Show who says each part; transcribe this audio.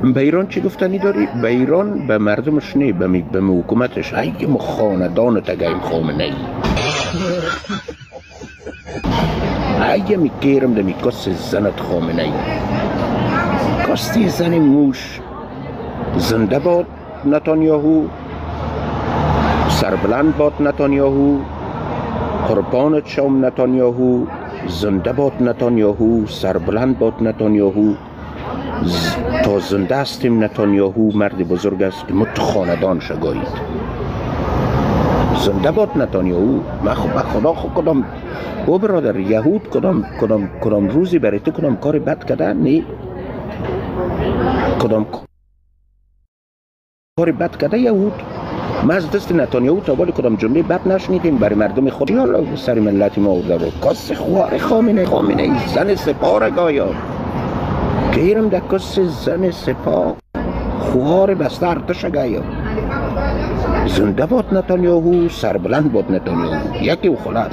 Speaker 1: به ایران چی گفتنی داری؟ به ایران به مردمش نه، به حکومتش. ای ما خاندان تگیم خامنه ای ای میگیرم دمی کس زنت خامنه ای، کاستی زن موش. زنده باد نتانیاهو، سربلند باد نتانیاهو، قربانت شوم نتانیاهو. زنده باد نتانیاهو، سربلند باد نتانیاهو. تا زنده استیم نتانیاهو مرد بزرگ است که مت خاندان شگایید. زنده باد نتانیاهو. من خدا کدام او برادر یهود کدام روزی برای تو کدام کار بد کردن؟ نه، کدام کار بد کرده یهود؟ ما از دست نتانیاهو تا بالی کدام جمله بد نشنیدیم برای مردم خود. یالا سر ملت ما آورده رو کاس خوار خامنه ای زن سپاه گایا گیرم در کس زن سپاه خوار بسته ارتش گایا. زنده باد نتانیاهو، سربلند باد نتانیاهو، یکی و خلاص.